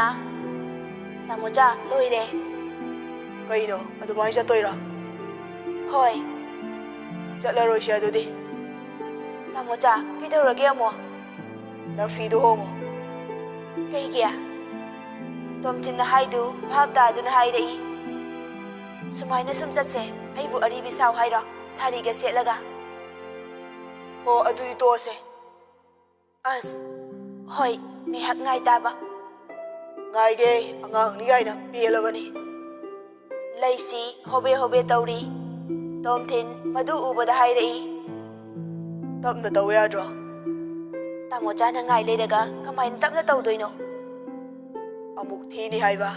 [SPEAKER 1] ꯇꯥꯃꯣꯆꯥ ꯂꯣꯏꯔꯦ꯫ ꯀꯩꯅꯣ, ꯑꯗꯨꯃꯥꯏꯅ ꯆꯠꯇꯣꯏꯔꯣ? ꯍꯣꯏ꯫ ꯆꯠꯂꯔꯣꯏꯁꯦ ꯑꯗꯨꯗꯤ꯫ ꯇꯥꯃꯣꯆꯥ ꯀꯩꯗꯧꯔꯒꯦ ꯑꯃꯨꯛ? ꯅꯪ ꯐꯤꯗꯨ ꯍꯣꯡꯉꯣ꯫ ꯀꯩꯒꯤ? ꯇꯣꯝꯊꯤꯟꯅ ꯍꯥꯏꯗꯨ ꯚꯥꯞ ꯇꯥꯗꯨꯅ ꯍꯥꯏꯔꯛꯏ, ꯁꯨꯃꯥꯏꯅ ꯁꯨꯝ ꯆꯠꯁꯦ, ꯑꯩꯕꯨ ꯑꯔꯤꯕꯤ ꯁꯥꯎ ꯍꯥꯏꯔꯣ, ꯁꯥꯔꯤꯒ ꯁꯦꯠꯂꯒ? ꯍꯣ, ꯑꯗꯨꯗꯤ ꯇꯣꯛꯑꯁꯦ꯫ ꯑꯁ, ꯍꯣꯏ, ꯉꯥꯏꯍꯥꯛ ꯉꯥꯏ ꯇꯥꯕ꯫ ꯉꯥꯏꯒꯦ, ꯑꯉꯥꯡꯅꯤ ꯀꯥꯏꯅ ꯄꯦꯜꯂꯕꯅꯤ꯫ ꯂꯩꯁꯤ ꯍꯣꯕꯦ ꯍꯣꯕꯦ ꯇꯧꯔꯤ꯫ ꯇꯣꯝꯊꯤꯟ ꯃꯗꯨ ꯎꯕꯗ ꯍꯥꯏꯔꯛꯏ, ꯇꯞꯅ ꯇꯧ ꯌꯥꯗ꯭ꯔꯣ? ꯇꯥꯃꯣꯆꯥꯅ ꯉꯥꯏ ꯂꯩꯔꯒ ꯀꯃꯥꯏꯅ ꯇꯞꯅ ꯇꯧꯗꯣꯏꯅꯣ? ꯑꯃꯨꯛ ꯊꯤꯅꯤ ꯍꯥꯏꯕ꯫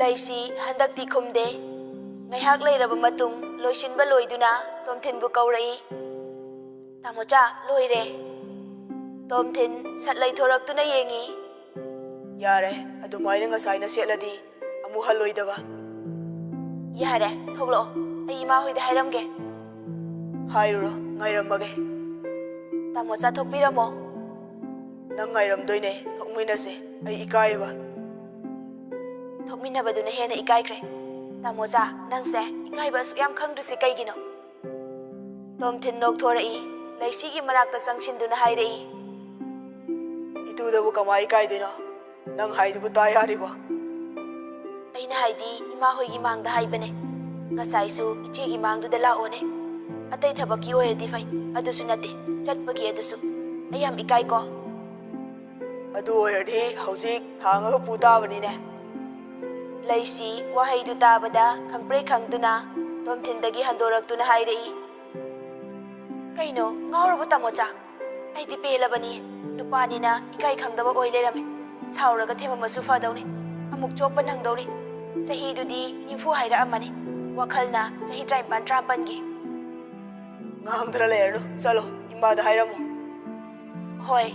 [SPEAKER 1] ꯂꯩꯁꯤ ꯍꯟꯗꯛꯇꯤ ꯈꯨꯝꯗꯦ꯫ ꯉꯥꯏꯍꯥꯛ ꯂꯩꯔꯕ ꯃꯇꯨꯡ ꯂꯣꯏꯁꯤꯟꯕ ꯂꯣꯏꯗꯨꯅ ꯇꯣꯝꯊꯤꯟꯕꯨ ꯀꯧꯔꯛꯏ, ꯇꯥꯃꯣꯆꯥ ꯂꯣꯏꯔꯦ꯫ ꯇꯣꯝꯊꯤꯟ ꯁꯠ ꯂꯩꯊꯣꯔꯛꯇꯨꯅ ꯌꯦꯡꯉꯤ꯫ ꯌꯥꯔꯦ, ꯑꯗꯨꯃꯥꯏꯅ ꯉꯁꯥꯏꯅ ꯁꯦꯠꯂꯗꯤ ꯑꯃꯨꯛ ꯍꯜꯂꯣꯏꯗꯕ꯫ ꯌꯥꯔꯦ, ꯊꯣꯛꯂꯛꯑꯣ, ꯑꯩ ꯏꯃꯥ ꯍꯣꯏꯗ ꯍꯥꯏꯔꯝꯒꯦ꯫ ꯍꯥꯏꯔꯨꯔꯣ, ꯉꯥꯏꯔꯝꯃꯒꯦ꯫ ꯇꯥꯃꯣꯆꯥ ꯊꯣꯛꯄꯤꯔꯝꯃꯣ꯫ ꯅꯪ ꯉꯥꯏꯔꯝꯗꯣꯏꯅꯦ, ꯊꯣꯛꯃꯤꯟꯅꯁꯦ, ꯑꯩ ꯏꯀꯥꯏꯕ꯫ ꯊꯣꯛꯃꯤꯟꯅꯕꯗꯨꯅ ꯍꯦꯟꯅ ꯏꯀꯥꯏꯈ꯭ꯔꯦ꯫ ꯇꯥꯃꯣꯆꯥ, ꯅꯪꯁꯦ ꯏꯀꯥꯏꯕ ꯑꯁꯨꯛ ꯌꯥꯝ ꯈꯪꯗ꯭ꯔꯤꯁꯦ ꯀꯩꯒꯤꯅꯣ? ꯇꯣꯝꯊꯤꯟ ꯅꯣꯛꯊꯣꯔꯛꯏ꯫ ꯂꯩꯁꯤꯒꯤ ꯃꯅꯥꯛꯇ ꯆꯪꯁꯤꯟꯗꯨꯅ ꯍꯥꯏꯔꯛꯏ, ꯏꯇꯨꯗꯕꯨ ꯀꯃꯥꯏ ꯏꯀꯥꯏꯗꯣꯏꯅꯣ? ꯅꯪ ꯍꯥꯏꯗꯨꯕꯨ ꯇꯥ ꯌꯥꯔꯤꯕꯣ? ꯑꯩꯅ ꯍꯥꯏꯗꯤ ꯏꯃꯥ ꯍꯣꯏꯒꯤ ꯃꯥꯡꯗ ꯍꯥꯏꯕꯅꯦ, ꯉꯁꯥꯏꯁꯨ ꯏꯆꯦꯒꯤ ꯃꯥꯡꯗꯨꯗ ꯂꯥꯛꯑꯣꯅꯦ, ꯑꯇꯩ ꯊꯕꯛꯀꯤ ꯑꯣꯏꯔꯗꯤ ꯐꯩ, ꯑꯗꯨꯁꯨ ꯅꯠꯇꯦ, ꯆꯠꯄꯒꯤ ꯑꯗꯨꯁꯨ, ꯑꯩ ꯌꯥꯝ ꯏꯀꯥꯏꯀꯣ꯫ ꯑꯗꯨ ꯑꯣꯏꯔꯗꯤ ꯍꯧꯖꯤꯛ ꯊꯥꯡꯉꯒ ꯄꯨ ꯇꯥꯕꯅꯤꯅꯦ꯫ ꯂꯩꯁꯤ ꯋꯥꯍꯩꯗꯨ ꯇꯥꯕꯗ ꯈꯪꯄ꯭ꯔꯦꯛ ꯈꯪꯗꯨꯅ ꯇꯣꯝꯊꯤꯟꯗꯒꯤ ꯍꯟꯗꯣꯔꯛꯇꯨꯅ ꯍꯥꯏꯔꯛꯏ, ꯀꯩꯅꯣ, ꯉꯥꯎꯔꯕꯣ ꯇꯥꯃꯣꯆꯥ? ꯑꯩꯗꯤ ꯄꯦꯜꯂꯕꯅꯤ, ꯅꯨꯄꯥꯅꯤꯅ ꯏꯀꯥꯏ ꯈꯪꯗꯕ ꯑꯣꯏ ꯂꯩꯔꯝꯃꯦ꯫ ꯁꯥꯎꯔꯒ ꯊꯦꯝꯃꯝꯃꯁꯨ ꯐꯗꯧꯅꯤ, ꯑꯃꯨꯛ ꯆꯣꯞꯄ ꯅꯪꯗꯧꯔꯤ꯫ ꯆꯍꯤꯗꯨꯗꯤ 90 ꯍꯥꯏꯔꯛꯑꯝꯃꯅꯤ, ꯋꯥꯈꯜꯅ ꯆꯍꯤ 53-54ꯒꯤ꯫ ꯉꯥꯡꯗꯅ ꯂꯩꯔꯅꯨ, ꯆꯠꯂꯣ, ꯏꯃꯥꯗ ꯍꯥꯏꯔꯝꯃꯣ꯫ ꯍꯣꯏ꯫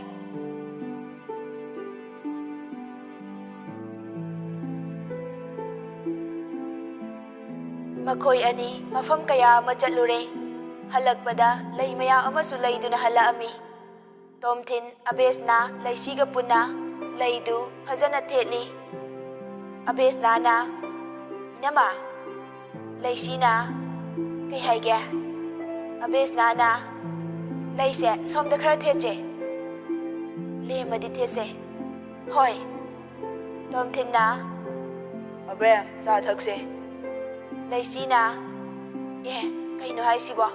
[SPEAKER 1] ꯃꯈꯣꯏ ꯑꯅꯤ ꯃꯐꯝ ꯀꯌꯥ ꯑꯃ ꯆꯠꯂꯨꯔꯦ꯫ ꯍꯜꯂꯛꯄꯗ ꯂꯩ ꯃꯌꯥꯝ ꯑꯃꯁꯨ ꯂꯩꯗꯨꯅ ꯍꯜꯂꯛꯑꯝꯃꯤ꯫ ꯇꯣꯝꯊꯤꯟ ꯑꯕꯦꯁꯅꯥ ꯂꯩꯁꯤꯒ ꯄꯨꯟꯅ ꯂꯩꯗꯨ ꯐꯖꯅ ꯊꯦꯠꯂꯤ꯫ ꯑꯕꯦꯁꯅꯥꯅ, ꯏꯅꯝꯃ, ꯂꯩꯁꯤꯅ, ꯀꯩ ꯍꯥꯏꯒꯦ? ꯑꯕꯦꯁꯅꯥꯅ, ꯂꯩꯁꯦ ꯁꯣꯝꯗ ꯈꯔ ꯊꯦꯠꯁꯦ꯫ ꯂꯦꯝꯃꯗꯤ ꯊꯦꯠꯁꯦ꯫ ꯍꯣꯏ꯫ ꯇꯣꯝꯊꯤꯟꯅ, ꯑꯕꯦꯝ ꯆꯥ ꯊꯛꯁꯦ꯫ ꯂꯩꯁꯤꯅ, ꯑꯦ ꯀꯩꯅꯣ ꯍꯥꯏꯁꯤꯕꯣ?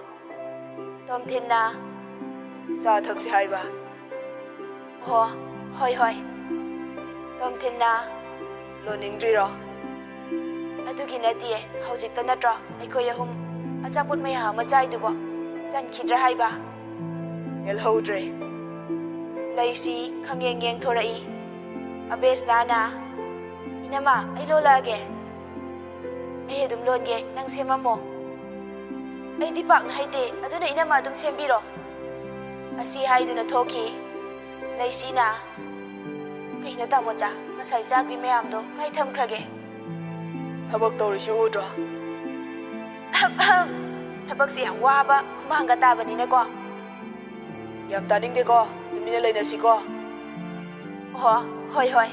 [SPEAKER 1] ꯇꯣꯝꯊꯤꯟꯅ, ꯆꯥ ꯊꯛꯁꯦ ꯍꯥꯏꯕ꯫ ꯑꯣ, ꯍꯣꯏ ꯍꯣꯏ꯫ ꯇꯣꯝꯊꯤꯟꯅ, ꯂꯣꯟꯅꯤꯡꯗ꯭ꯔꯤꯔꯣ? ꯑꯗꯨꯒꯤ ꯅꯠꯇꯤꯌꯦ, ꯍꯧꯖꯤꯛꯇ ꯅꯠꯇ꯭ꯔꯣ ꯑꯩꯈꯣꯏ ꯑꯍꯨꯝ ꯑꯆꯥꯄꯣꯠ ꯃꯌꯥꯝ ꯑꯃ ꯆꯥꯏꯗꯨꯕꯣ ꯆꯟꯈꯤꯗ꯭ꯔꯥ ꯍꯥꯏꯕ? ꯌꯦꯜꯍꯧꯗ꯭ꯔꯦ꯫ ꯂꯩꯁꯤ ꯈꯪꯌꯦꯡ ꯌꯦꯡꯊꯣꯔꯛꯏ꯫ ꯑꯕꯦꯁꯅꯥꯅ "ꯏꯅꯝꯃ ꯑꯩ ꯂꯣꯜꯂꯛꯑꯒꯦ." "ꯑꯩ ꯑꯗꯨꯝ ꯂꯣꯟꯒꯦ, ꯅꯪ ꯁꯦꯝꯃꯝꯃꯣ." "ꯑꯩꯗꯤ ꯄꯥꯛꯅ ꯍꯩꯇꯦ, ꯑꯗꯨꯅ ꯏꯅꯝꯃ ꯑꯗꯨꯝ ꯁꯦꯝꯕꯤꯔꯣ." ꯑꯁꯤ ꯍꯥꯏꯗꯨꯅ ꯊꯣꯛꯈꯤ꯫ ꯂꯩꯁꯤꯅ "ꯀꯩꯅꯣ ꯇꯥꯃꯣꯆꯥ, ꯉꯁꯥꯏ ꯆꯥꯈ꯭ꯔꯤ ꯃꯌꯥꯝꯗꯣ ꯀꯥꯏ ꯊꯝꯈ꯭ꯔꯒꯦ?" "ꯊꯕꯛ ꯇꯧꯔꯤꯁꯤ ꯎꯗ꯭ꯔꯣ?" "ꯊꯕꯛꯁꯦ ꯌꯥꯝ ꯋꯥꯕ, ꯍꯨꯃꯥꯡꯒ ꯇꯥꯕꯅꯤꯅꯀꯣ." "ꯌꯥꯝ ꯇꯥꯅꯤꯡꯗꯦꯀꯣ, ꯇꯨꯃꯤꯟꯅ ꯂꯩꯅꯁꯤꯀꯣ." "ꯑꯣ, ꯍꯣꯏ ꯍꯣꯏ."